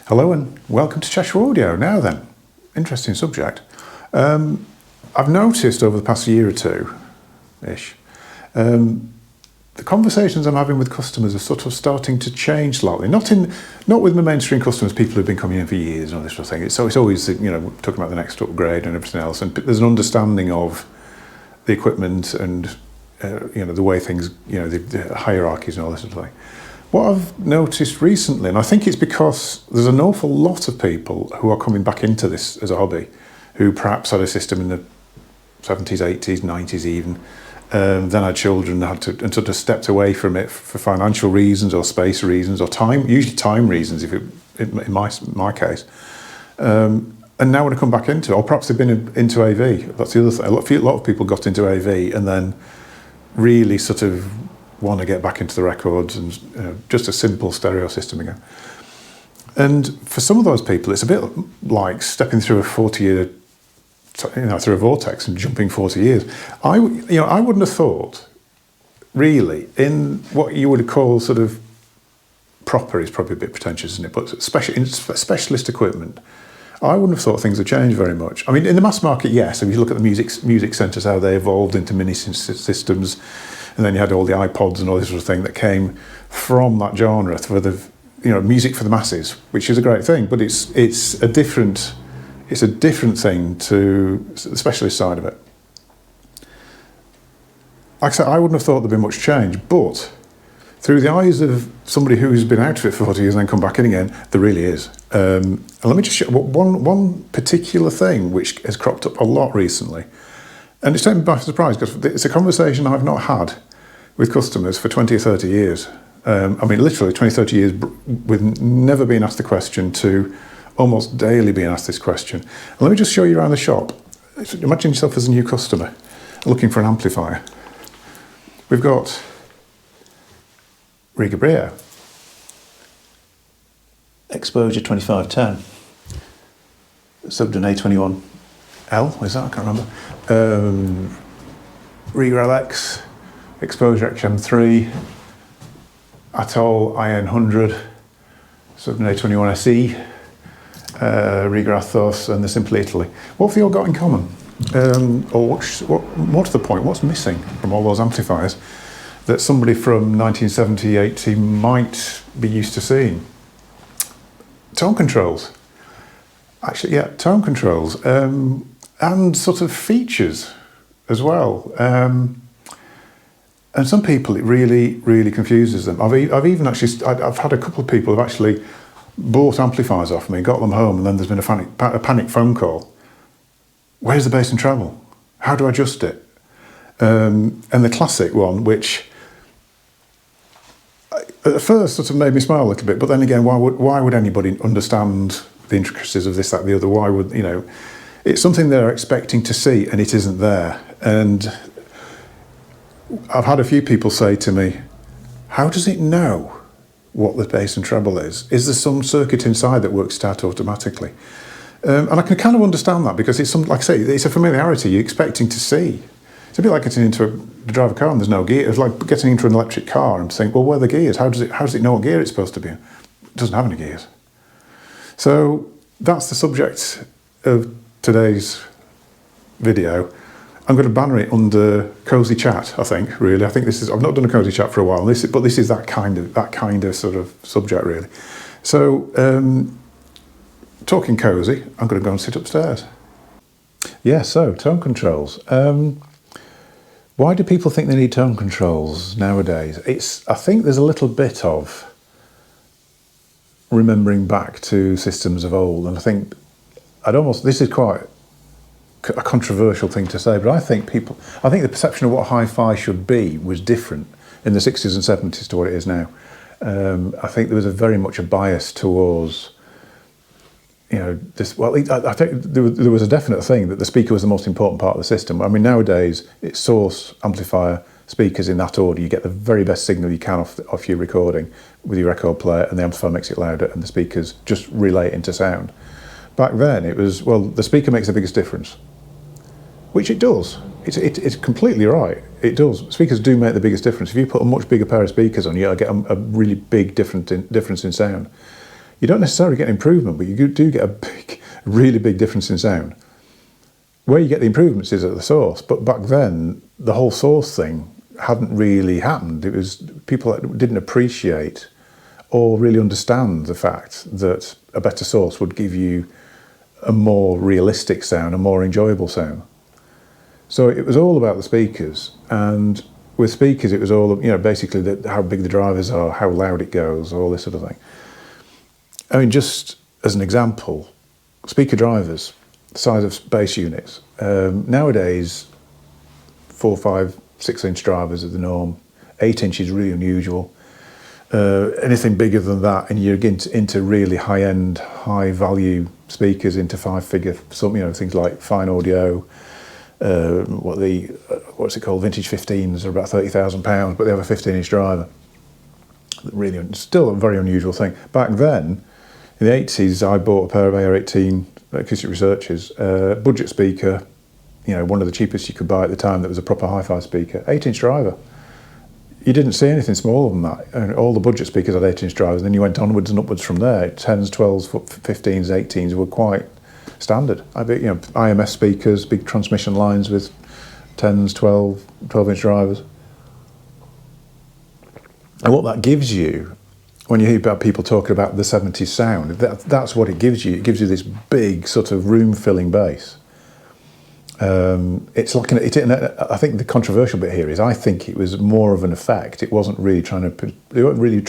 Hello and welcome to Cheshire Audio. Now then, interesting subject. I've noticed over the past year or two-ish, the conversations I'm having with customers are sort of starting to change slightly. Not with my mainstream customers, people who've been coming in for years and all this sort of thing. It's always, talking about the next upgrade and everything else. And there's an understanding of the equipment and, the way things, the hierarchies and all this sort of thing. What I've noticed recently, and I think it's because there's an awful lot of people who are coming back into this as a hobby, who perhaps had a system in the 70s, 80s, 90s even, then had children and sort of stepped away from it for financial reasons or space reasons or time, usually time reasons in my case, and now want to come back into it, or perhaps they've been into AV. That's the other thing. A lot of people got into AV and then really sort of want to get back into the records and just a simple stereo system again. And for some of those people, it's a bit like stepping through a 40-year, through a vortex and jumping 40 years. I wouldn't have thought, really, in what you would call sort of proper, is probably a bit pretentious, isn't it? But in specialist equipment, I wouldn't have thought things have changed very much. I mean, in the mass market, yes. If you look at the music centres, how they evolved into mini systems, and then you had all the iPods and all this sort of thing that came from that genre for the, music for the masses, which is a great thing. But it's a different thing to the specialist side of it. Like I said, I wouldn't have thought there'd been much change, but through the eyes of somebody who's been out of it for 40 years and then come back in again, there really is. And let me just show one particular thing which has cropped up a lot recently. And it's taken me by surprise because it's a conversation I've not had with customers for 20 or 30 years. Literally 20, 30 years with never being asked the question to almost daily being asked this question. And let me just show you around the shop. Imagine yourself as a new customer looking for an amplifier. We've got Riga Brio. Exposure 2510. Subbed an A21L, is that? I can't remember. Riga LX, Exposure XM3, Atoll IN100, subbed an A21 SE, Riga Athos, and the Simple Italy. What have they all got in common? What's the point? What's missing from all those amplifiers that somebody from 1970, 80 might be used to seeing? Tone controls. Actually, yeah, tone controls. And sort of features as well. And some people, it really, really confuses them. I've had a couple of people who've actually bought amplifiers off me, got them home, and then there's been a panic phone call. Where's the bass and treble? How do I adjust it? And the classic one, which at first sort of made me smile a little bit, but then again, why would anybody understand the intricacies of this, that, the other? Why would, it's something they're expecting to see and it isn't there. And I've had a few people say to me, how does it know what the bass and treble is? Is there some circuit inside that works it out automatically? And I can kind of understand that because it's like I say, it's a familiarity you're expecting to see. It's a bit like getting to drive a car and there's no gear. It's like getting into an electric car and saying, well, where are the gears? How does it know what gear it's supposed to be in? It doesn't have any gears. So that's the subject of today's video. I'm going to banner it under cozy chat, I think, really. I think I've not done a cozy chat for a while, but this is that kind of sort of subject, really. So, talking cozy, I'm going to go and sit upstairs. Yeah, so tone controls. Why do people think they need tone controls nowadays? I think there's a little bit of remembering back to systems of old, and I think this is quite a controversial thing to say, but I think the perception of what hi-fi should be was different in the 60s and 70s to what it is now. I think there was very much a bias towards, this. Well, I think there was a definite thing that the speaker was the most important part of the system. I mean, nowadays it's source, amplifier, speakers in that order. You get the very best signal you can off your recording with your record player, and the amplifier makes it louder, and the speakers just relay it into sound. Back then it was, well, the speaker makes the biggest difference, which it does. It's completely right. It does. Speakers do make the biggest difference. If you put a much bigger pair of speakers on, you'll get a really big difference in sound. You don't necessarily get an improvement, but you do get a really big difference in sound. Where you get the improvements is at the source, but back then, the whole source thing hadn't really happened. It was people that didn't appreciate or really understand the fact that a better source would give you a more realistic sound, a more enjoyable sound. So it was all about the speakers, and with speakers it was all, basically how big the drivers are, how loud it goes, all this sort of thing. I mean, just as an example, speaker drivers, the size of bass units. Nowadays, 4, 5, 6-inch drivers are the norm. 8-inch is really unusual. Anything bigger than that, and you're getting into really high-end, high-value speakers, into 5-figure, things like Fine Audio. What's it called? Vintage 15s are about £30,000, but they have a 15-inch driver. Really, still a very unusual thing. Back then, in the 80s, I bought a pair of AR18 acoustic researchers, budget speaker, one of the cheapest you could buy at the time that was a proper hi-fi speaker, 8-inch driver. You didn't see anything smaller than that. And all the budget speakers had 8-inch drivers, and then you went onwards and upwards from there. 10s, 12s, 15s, 18s were quite standard. IMS speakers, big transmission lines with 10s, 12-inch drivers. And what that gives you, when you hear about people talking about the 70s sound, that's what it gives you. It gives you this big sort of room-filling bass. It's like I think the controversial bit here is I think it was more of an effect. It wasn't really they weren't really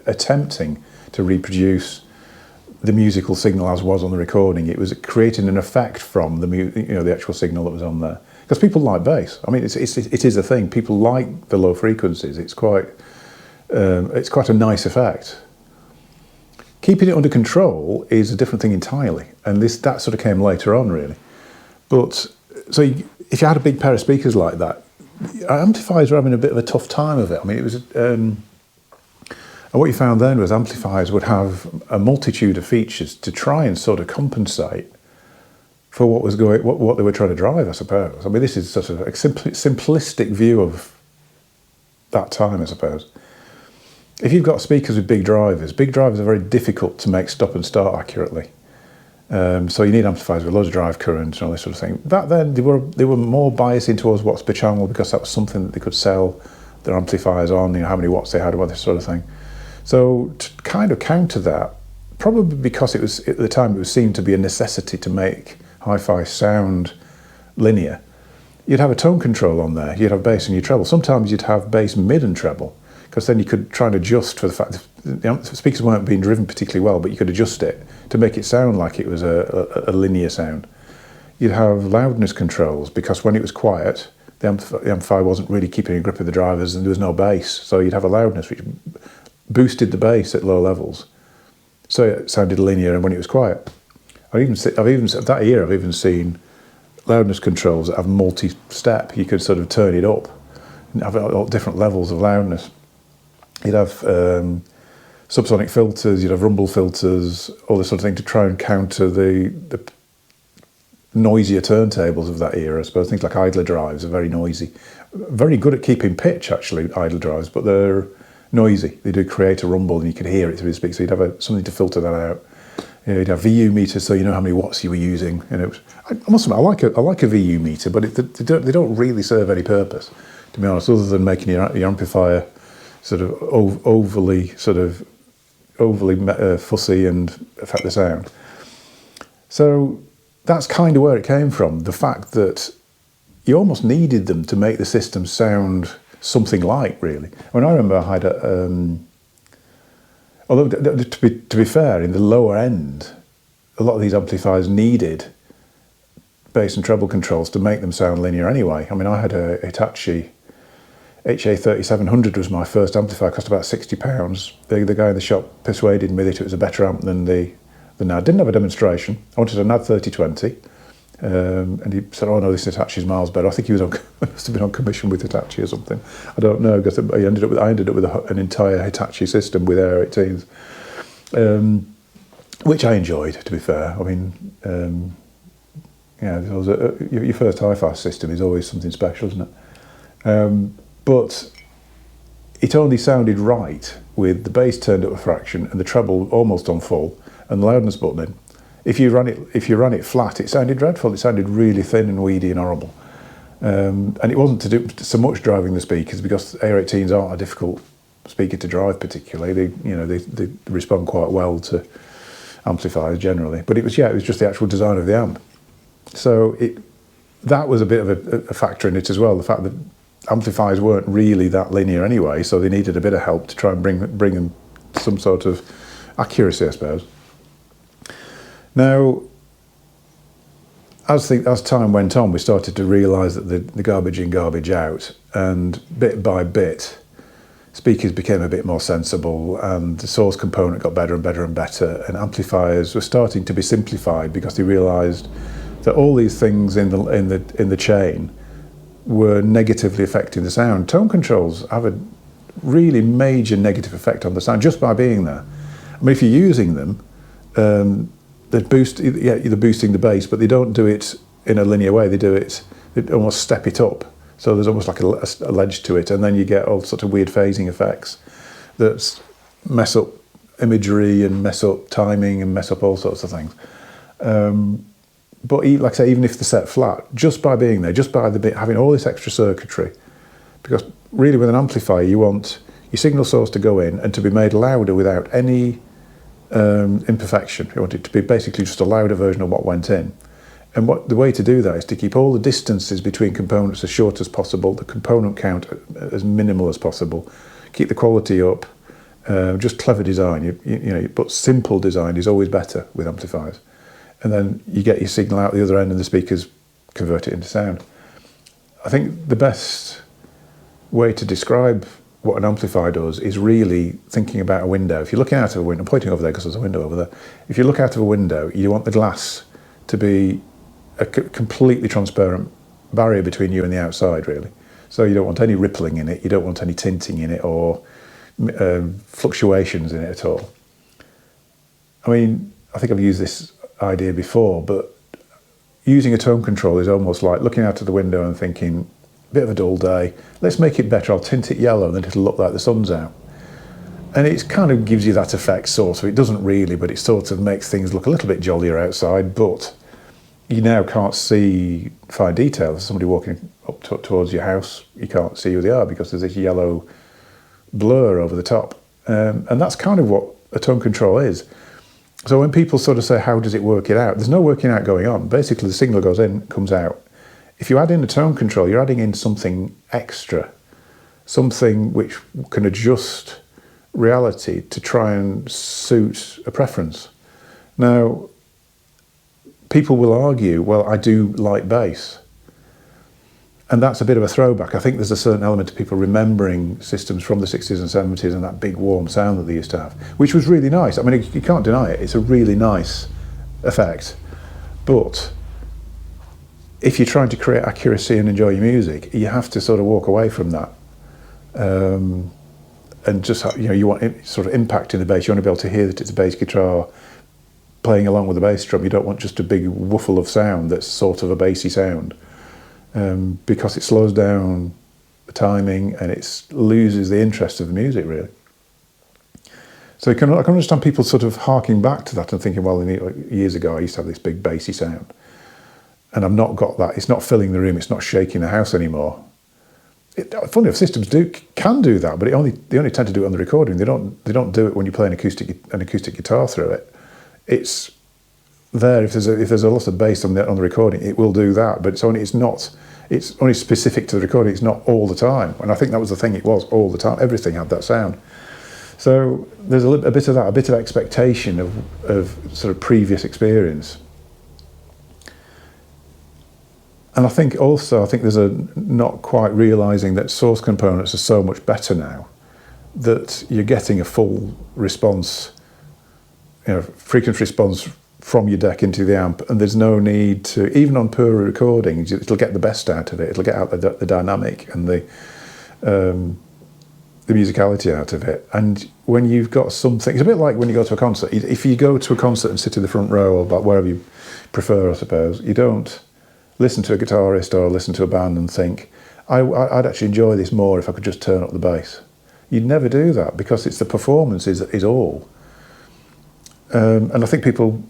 attempting to reproduce the musical signal as was on the recording. It was creating an effect from the actual signal that was on there. Because people like bass. I mean, it is a thing. People like the low frequencies. It's quite a nice effect. Keeping it under control is a different thing entirely, and that sort of came later on, really. But so if you had a big pair of speakers like that, amplifiers were having a bit of a tough time of it. I mean, it was. And what you found then was amplifiers would have a multitude of features to try and sort of compensate for what they were trying to drive, I suppose. I mean, this is sort of a simplistic view of that time, I suppose. If you've got speakers with big drivers are very difficult to make stop and start accurately. So you need amplifiers with loads of drive current and all this sort of thing. Back then, they were more biasing towards watts per channel because that was something that they could sell their amplifiers on, how many watts they had, or this sort of thing. So to kind of counter that, probably because it was at the time it was seen to be a necessity to make hi-fi sound linear, you'd have a tone control on there. You'd have bass and your treble. Sometimes you'd have bass, mid, and treble, because then you could try and adjust for the fact that the speakers weren't being driven particularly well, but you could adjust it to make it sound like it was a linear sound. You'd have loudness controls, because when it was quiet, the amplifier wasn't really keeping a grip of the drivers and there was no bass, so you'd have a loudness which boosted the bass at low levels, so it sounded linear. And when it was quiet, I've even seen loudness controls that have multi-step. You could sort of turn it up and have all different levels of loudness. You'd have subsonic filters, you'd have rumble filters, all this sort of thing to try and counter the noisier turntables of that era, I suppose. Things like idler drives are very noisy. Very good at keeping pitch, actually, idler drives, but they're noisy. They do create a rumble and you could hear it through the speaker, so you'd have something to filter that out. You'd have VU meters, so you know how many watts you were using. I must admit, I like a VU meter, but they don't really serve any purpose, to be honest, other than making your amplifier sort of overly fussy and affect the sound. So that's kind of where it came from. The fact that you almost needed them to make the system sound something like, really. I mean, I remember I had although to be fair, in the lower end, a lot of these amplifiers needed bass and treble controls to make them sound linear anyway. I mean, I had a Hitachi HA3700 was my first amplifier. It cost about £60. The guy in the shop persuaded me that it was a better amp than the NAD. Didn't have a demonstration. I wanted a NAD 3020. And he said, "Oh no, this Hitachi's miles better." I think he must have been on commission with Hitachi or something. I don't know, because I ended up with an entire Hitachi system with AR18s, which I enjoyed, to be fair. I mean, your first hi-fi system is always something special, isn't it? But it only sounded right with the bass turned up a fraction and the treble almost on full and the loudness button in. If you ran it flat, it sounded dreadful. It sounded really thin and weedy and horrible. And it wasn't to do so much driving the speakers, because AR18s aren't a difficult speaker to drive particularly. They respond quite well to amplifiers generally. But it was just the actual design of the amp. So that was a bit of a factor in it as well. The fact that amplifiers weren't really that linear anyway, so they needed a bit of help to try and bring them some sort of accuracy, I suppose. Now, as time went on, we started to realise that the garbage in, garbage out, and bit by bit, speakers became a bit more sensible, and the source component got better and better and better, and amplifiers were starting to be simplified because they realised that all these things in the chain were negatively affecting the sound. Tone controls have a really major negative effect on the sound just by being there. I mean, if you're using them, they're boosting the bass, but they don't do it in a linear way. They almost step it up. So there's almost like a ledge to it, and then you get all sorts of weird phasing effects that mess up imagery and mess up timing and mess up all sorts of things. But like I say, even if they're set flat, just by being there, just by having all this extra circuitry, because really with an amplifier you want your signal source to go in and to be made louder without any imperfection. You want it to be basically just a louder version of what went in. And the way to do that is to keep all the distances between components as short as possible, the component count as minimal as possible, keep the quality up, just clever design. But simple design is always better with amplifiers. And then you get your signal out the other end and the speakers convert it into sound. I think the best way to describe what an amplifier does is really thinking about a window. If you're looking out of a window, I'm pointing over there because there's a window over there. If you look out of a window, you want the glass to be a completely transparent barrier between you and the outside, really. So you don't want any rippling in it, you don't want any tinting in it or fluctuations in it at all. I mean, I think I've used this idea before, but using a tone control is almost like looking out of the window and thinking, bit of a dull day, let's make it better, I'll tint it yellow and then it'll look like the sun's out. And it kind of gives you that effect, sort of. It doesn't really, but it sort of makes things look a little bit jollier outside, but you now can't see fine detail. If somebody walking up towards your house, you can't see who they are because there's this yellow blur over the top. And that's kind of what a tone control is. So when people sort of say, how does it work it out? There's no working out going on. Basically, the signal goes in, comes out. If you add in a tone control, you're adding in something extra, something which can adjust reality to try and suit a preference. Now, people will argue, well, I do like bass. And that's a bit of a throwback. I think there's a certain element of people remembering systems from the 60s and 70s and that big warm sound that they used to have, which was really nice. I mean, you can't deny it. It's a really nice effect. But if you're trying to create accuracy and enjoy your music, you have to sort of walk away from that. And just, you want sort of impact in the bass. You want to be able to hear that it's a bass guitar playing along with the bass drum. You don't want just a big woofer of sound that's sort of a bassy sound. Because it slows down the timing and it loses the interest of the music, really. So I can understand people sort of harking back to that and thinking, well, years ago I used to have this big bassy sound, and I've not got that. It's not filling the room. It's not shaking the house anymore. Funny enough, systems can do that, but they only tend to do it on the recording. They don't do it when you play an acoustic guitar through it. It's there if there's a lot of bass on the recording, it will do that, but it's only specific to the recording. It's not all the time, and I think that was the thing. It was all the time. Everything had that sound. So there's a bit of that, a bit of expectation of sort of previous experience. And I think there's a not quite realising that source components are so much better now that you're getting a full response, frequency response from your deck into the amp, and there's no need to, even on poorer recordings, it'll get the best out of it. It'll get out the dynamic and the musicality out of it. And when you've got something, it's a bit like when you go to a concert. If you go to a concert and sit in the front row or wherever you prefer, I suppose, you don't listen to a guitarist or listen to a band and think, I'd actually enjoy this more if I could just turn up the bass. You'd never do that because it's the performance is all. And I think people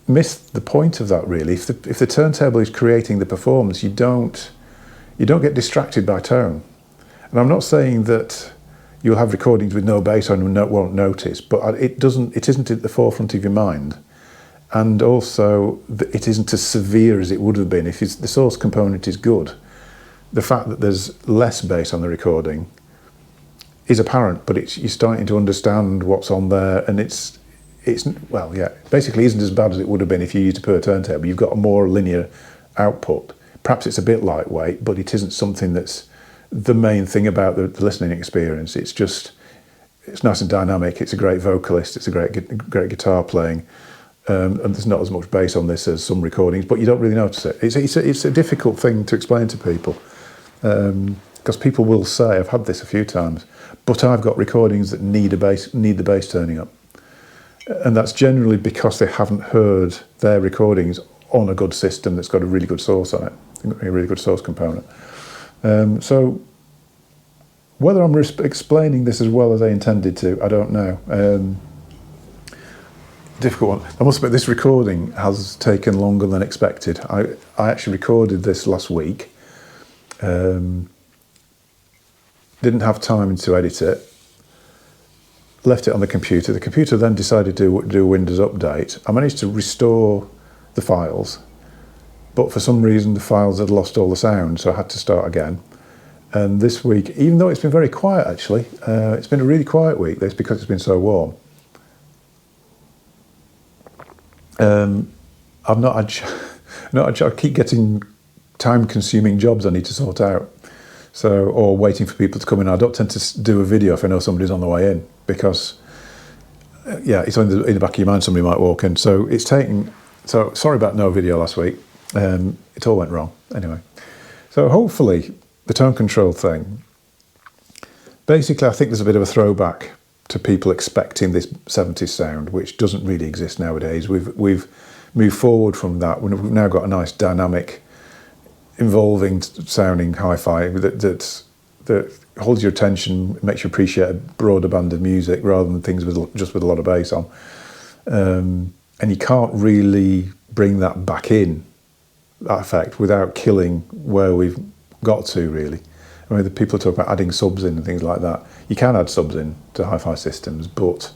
miss the point of that really. If the turntable is creating the performance, you don't get distracted by tone. And I'm not saying that you'll have recordings with no bass on and won't notice, but it isn't at the forefront of your mind. And also, it isn't as severe as it would have been if the source component is good. The fact that there's less bass on the recording is apparent, but you're starting to understand what's on there, and basically isn't as bad as it would have been if you used a per turntable. You've got a more linear output. Perhaps it's a bit lightweight, but it isn't something that's the main thing about the listening experience. It's nice and dynamic. It's a great vocalist. It's a great guitar playing. And there's not as much bass on this as some recordings, but you don't really notice it. It's a difficult thing to explain to people, because people will say, I've had this a few times, but I've got recordings that need the bass turning up. And that's generally because they haven't heard their recordings on a good system that's got a really good source on it, a really good source component. So whether I'm explaining this as well as I intended to, I don't know. Difficult one. I must admit, this recording has taken longer than expected. I actually recorded this last week. Didn't have time to edit it. Left it on the computer. The computer then decided to do a Windows update. I managed to restore the files, but for some reason the files had lost all the sound, so I had to start again. And this week, even though it's been very quiet actually, it's been a really quiet week. That's because it's been so warm. I've not had I keep getting time-consuming jobs I need to sort out. So, or waiting for people to come in. I don't tend to do a video if I know somebody's on the way in, because, it's in the back of your mind somebody might walk in. So it's taking. So sorry about no video last week. It all went wrong anyway. So hopefully the tone control thing. Basically, I think there's a bit of a throwback to people expecting this 70s sound, which doesn't really exist nowadays. We've moved forward from that. We've now got a nice dynamic, involving sounding hi-fi that holds your attention, makes you appreciate a broader band of music rather than things just with a lot of bass on. And you can't really bring that back in, that effect, without killing where we've got to, really. I mean, the people talk about adding subs in and things like that. You can add subs in to hi-fi systems, but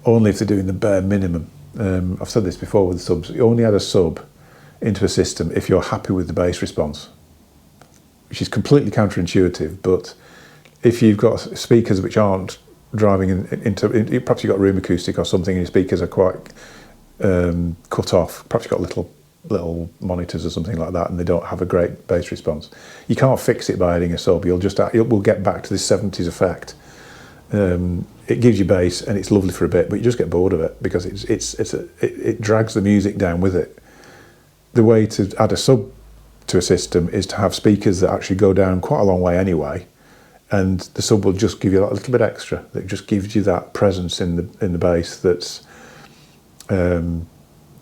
only if they're doing the bare minimum. I've said this before with the subs. You only add a sub into a system if you're happy with the bass response, which is completely counterintuitive. But if you've got speakers which aren't driving into, perhaps you've got room acoustic or something, and your speakers are quite cut off. Perhaps you've got little monitors or something like that, and they don't have a great bass response. You can't fix it by adding a sub. We'll get back to this 70s effect. It gives you bass, and it's lovely for a bit, but you just get bored of it because it drags the music down with it. The way to add a sub to a system is to have speakers that actually go down quite a long way anyway, and the sub will just give you that little bit extra. That just gives you that presence in the bass that's.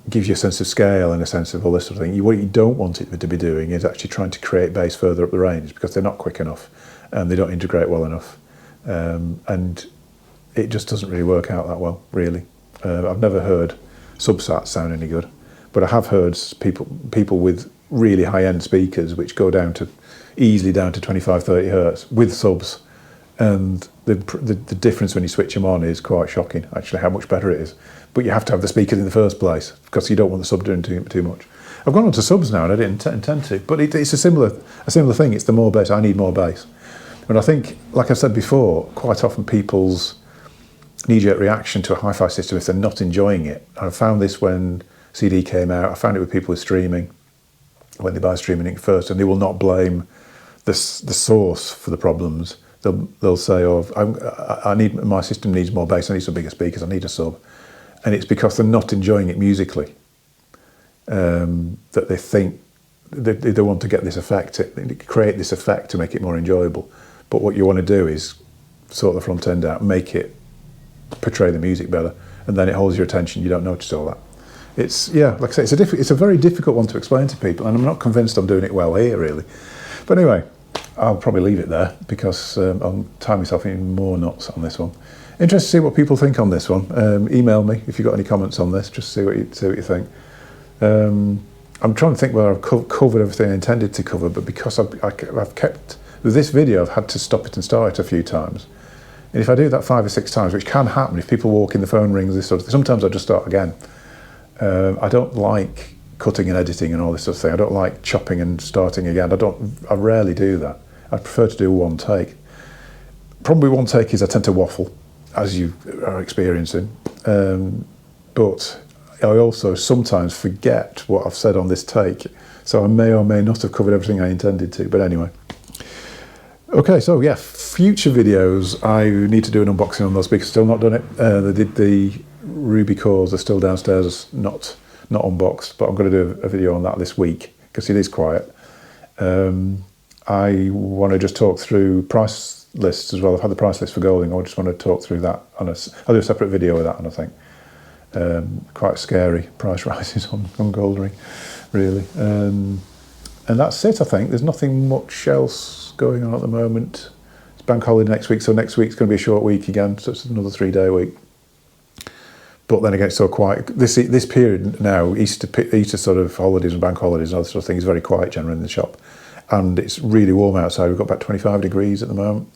Gives you a sense of scale and a sense of all this sort of thing. What you don't want it to be doing is actually trying to create bass further up the range, because they're not quick enough and they don't integrate well enough, and it just doesn't really work out that well, really. I've never heard subsats sound any good, but I have heard people with really high-end speakers which go easily down to 25-30 hertz with subs, and the difference when you switch them on is quite shocking, actually, how much better it is. But you have to have the speakers in the first place, because you don't want the sub doing too much. I've gone on to subs now, and I didn't intend to, but it's a similar thing. It's the more bass. I need more bass. And I think, like I said before, quite often people's knee-jerk reaction to a hi-fi system, if they're not enjoying it, and I found this when CD came out, I found it with people with streaming, when they buy streaming first, and they will not blame the source for the problems. They'll say, my system needs more bass, I need some bigger speakers, I need a sub. And it's because they're not enjoying it musically, that they think they want to get this effect, create this effect to make it more enjoyable. But what you want to do is sort the front end out, make it portray the music better, and then it holds your attention. You don't notice all that. Like I say, it's a very difficult one to explain to people, and I'm not convinced I'm doing it well here, really. But anyway, I'll probably leave it there because I'll tie myself in more knots on this one. Interested to see what people think on this one. Email me if you've got any comments on this, just see what you think. I'm trying to think whether I've covered everything I intended to cover, but because I've kept, with this video, I've had to stop it and start it a few times. And if I do that 5 or 6 times, which can happen if people walk in, the phone rings, this sort of thing, sometimes I just start again. I don't like cutting and editing and all this sort of thing. I don't like chopping and starting again. I rarely do that. I prefer to do one take. Probably one take is I tend to waffle, as you are experiencing. But I also sometimes forget what I've said on this take. So I may or may not have covered everything I intended to, but anyway. Okay, so yeah, future videos, I need to do an unboxing on those speakers. Still not done it. The Ruby cores are still downstairs, not unboxed, but I'm going to do a video on that this week because it is quiet. I want to just talk through price lists as well. I've had the price list for Golding. I just want to talk through that. I'll do a separate video with that, and I think quite scary price rises on Golding, really. And that's it, I think. There's nothing much else going on at the moment. It's bank holiday next week, so next week's going to be a short week again, so it's another 3-day week. But then again, it's so quiet. This period now, Easter sort of holidays and bank holidays and other sort of things, is very quiet generally in the shop. And it's really warm outside. We've got about 25 degrees at the moment,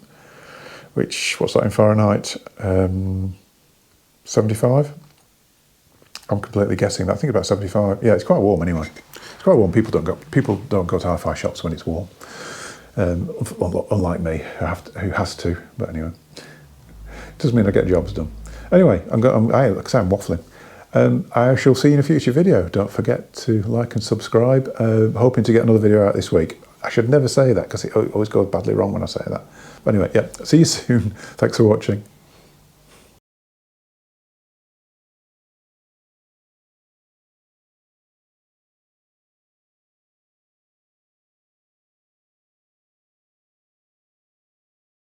which, what's that in Fahrenheit? 75? I'm completely guessing that. I think about 75. Yeah, it's quite warm anyway. It's quite warm. People don't go to hi-fi shops when it's warm. Unlike me, who has to. But anyway, it doesn't mean I get jobs done. Anyway, like I say, I'm waffling. I shall see you in a future video. Don't forget to like and subscribe. Hoping to get another video out this week. I should never say that because it always goes badly wrong when I say that. But anyway, yeah, see you soon. Thanks for watching.